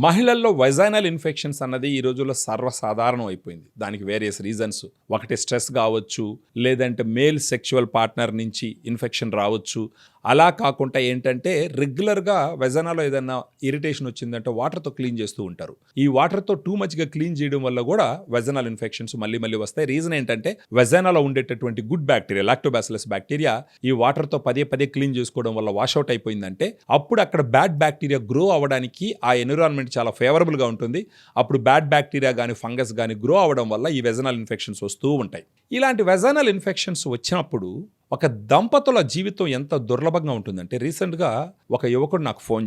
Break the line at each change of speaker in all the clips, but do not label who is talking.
మహిళల్లో వైజైనల్ ఇన్ఫెక్షన్స్ అన్నది ఈ రోజుల్లో సర్వసాధారణం అయిపోయింది. దానికి వేరియస్ రీజన్స్. ఒకటి స్ట్రెస్ కావచ్చు, లేదంటే మేల్ సెక్షువల్ పార్ట్నర్ నుంచి ఇన్ఫెక్షన్ రావచ్చు. అలా కాకుండా ఏంటంటే రెగ్యులర్గా వెజైనాలో ఏదైనా ఇరిటేషన్ వచ్చిందంటే వాటర్తో క్లీన్ చేస్తూ ఉంటారు. ఈ వాటర్తో టూ మచ్గా క్లీన్ చేయడం వల్ల కూడా వెజైనల్ ఇన్ఫెక్షన్స్ మళ్ళీ మళ్ళీ వస్తాయి. రీజన్ ఏంటంటే వెజైనాలో ఉండేటటువంటి గుడ్ బ్యాక్టీరియా, లాక్టోబాసిలస్ బ్యాక్టీరియా ఈ వాటర్తో పదే పదే క్లీన్ చేసుకోవడం వల్ల వాష్అవుట్ అయిపోయిందంటే అప్పుడు అక్కడ బ్యాడ్ బ్యాక్టీరియా గ్రో అవ్వడానికి ఆ ఎన్విరాన్మెంట్ చాలా ఫేవరబుల్గా ఉంటుంది. అప్పుడు బ్యాడ్ బ్యాక్టీరియా కానీ ఫంగస్ కానీ గ్రో అవ్వడం వల్ల ఈ వెజైనల్ ఇన్ఫెక్షన్స్ వస్తూ ఉంటాయి. ఇలాంటి వెజైనల్ ఇన్ఫెక్షన్స్ వచ్చినప్పుడు ఒక దంపతుల జీవితం ఎంత దుర్లభంగా ఉంటుందంటే, రీసెంట్గా ఒక యువకుడు నాకు ఫోన్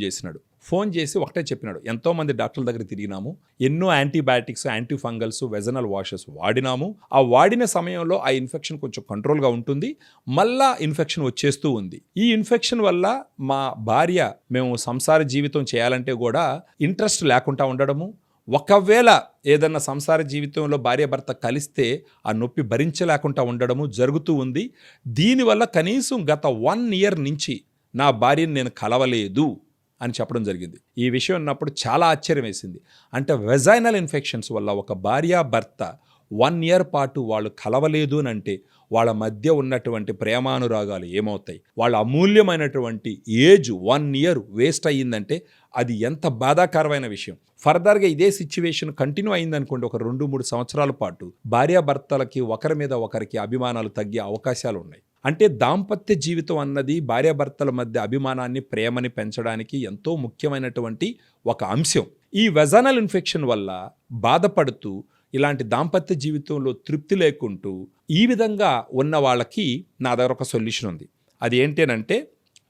చేసి ఒకటే చెప్పినాడు, ఎంతోమంది డాక్టర్ల దగ్గర తిరిగినాము, ఎన్నో antibiotics, anti fungals, vaginal washes వాడినాము. ఆ వాడిన సమయంలో ఆ ఇన్ఫెక్షన్ కొంచెం కంట్రోల్గా ఉంటుంది, మళ్ళా ఇన్ఫెక్షన్ వచ్చేస్తూ ఉంది. ఈ ఇన్ఫెక్షన్ వల్ల మా భార్య మేము సంసార జీవితం చేయాలంటే కూడా ఇంట్రెస్ట్ లేకుండా ఉండడము, ఒకవేళ ఏదన్నా సంసార జీవితంలో భార్యాభర్త కలిస్తే ఆ నొప్పి భరించలేకుండా ఉండడము జరుగుతూ ఉంది. దీనివల్ల కనీసం గత 1 year నుంచి నా భార్యను నేను కలవలేదు అని చెప్పడం జరిగింది. ఈ విషయం ఉన్నప్పుడు చాలా ఆశ్చర్యం వేసింది. అంటే వెజైనల్ ఇన్ఫెక్షన్స్ వల్ల ఒక భార్యాభర్త 1 year పాటు వాళ్ళు కలవలేదు అని అంటే వాళ్ళ మధ్య ఉన్నటువంటి ప్రేమానురాగాలు ఏమవుతాయి? వాళ్ళ అమూల్యమైనటువంటి ఏజ్ 1 year వేస్ట్ అయ్యిందంటే అది ఎంత బాధాకరమైన విషయం. ఫర్దర్గా ఇదే సిచ్యువేషన్ కంటిన్యూ అయిందనుకోండి, ఒక 2-3 సంవత్సరాల పాటు భార్యాభర్తలకి ఒకరి మీద ఒకరికి అభిమానాలు తగ్గే అవకాశాలు ఉన్నాయి. అంటే దాంపత్య జీవితం అన్నది భార్యాభర్తల మధ్య అభిమానాన్ని, ప్రేమని పెంచడానికి ఎంతో ముఖ్యమైనటువంటి ఒక అంశం. ఈ వెజైనల్ ఇన్ఫెక్షన్ వల్ల బాధపడుతూ ఇలాంటి దాంపత్య జీవితంలో తృప్తి లేకుంటూ ఈ విధంగా ఉన్న వాళ్ళకి నా దగ్గర ఒక సొల్యూషన్ ఉంది. అది ఏంటంటే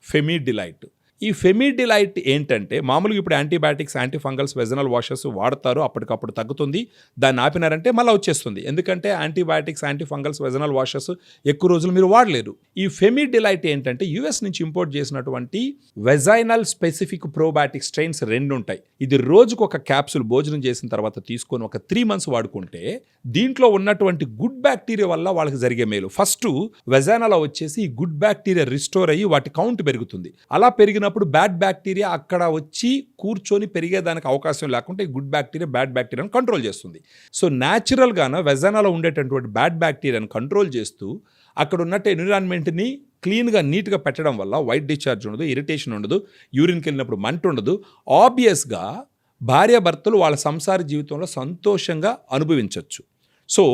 ఫెమిడిలైట్. ఈ ఫెమిడిలైట్ ఏంటంటే మామూలుగా ఇప్పుడు antibiotics, anti fungals, vaginal washes వాడతారు, అప్పటికప్పుడు తగ్గుతుంది. దాన్ని ఆపినారంటే మళ్ళీ వచ్చేస్తుంది. ఎందుకంటే antibiotics, anti fungals, vaginal washes ఎక్కువ రోజులు మీరు వాడలేరు. ఈ ఫెమిడిలైట్ ఏంటంటే యుఎస్ నుంచి ఇంపోర్ట్ చేసినటువంటి వెజైనల్ స్పెసిఫిక్ ప్రోబయాటిక్ స్ట్రెయిన్స్ 2 ఉంటాయి. ఇది రోజుకు ఒక క్యాప్సూల్ భోజనం చేసిన తర్వాత తీసుకొని ఒక 3 months వాడుకుంటే దీంట్లో ఉన్నటువంటి గుడ్ బ్యాక్టీరియా వల్ల వాళ్ళకి జరిగే మేలు. ఫస్ట్ వెజైనాలో వచ్చేసి ఈ గుడ్ బ్యాక్టీరియా రిస్టోర్ అయ్యి వాటి కౌంట్ పెరుగుతుంది. అలా పెరిగినప్పుడు బ్యాడ్ బ్యాక్టీరియా అక్కడ వచ్చి కూర్చొని పెరిగేదానికి అవకాశం లేకుండా ఈ గుడ్ బ్యాక్టీరియా బ్యాడ్ బ్యాక్టీరియాను కంట్రోల్ చేస్తుంది. సో న్యాచురల్గానే వెజైనాలో ఉండేటటువంటి బ్యాడ్ బ్యాక్టీరియాను కంట్రోల్ చేస్తూ అక్కడ ఉన్నట్టు ఎన్విరాన్మెంట్ని క్లీన్గా, నీట్గా పెట్టడం వల్ల వైట్ డిశ్చార్జ్ ఉండదు, ఇరిటేషన్ ఉండదు, యూరిన్కి వెళ్ళినప్పుడు మంట ఉండదు. ఆబ్వియస్గా భార్యాభర్తలు వాళ్ళ సంసార జీవితంలో సంతోషంగా అనుభవించవచ్చు. సో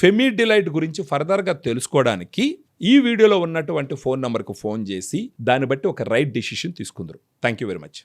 ఫెమిడిలైట్ గురించి ఫర్దర్గా తెలుసుకోవడానికి ఈ వీడియోలో ఉన్నటువంటి ఫోన్ నెంబర్కు ఫోన్ చేసి దాన్ని బట్టి ఒక రైట్ డిసిషన్ తీసుకుందరు. Thank you very much.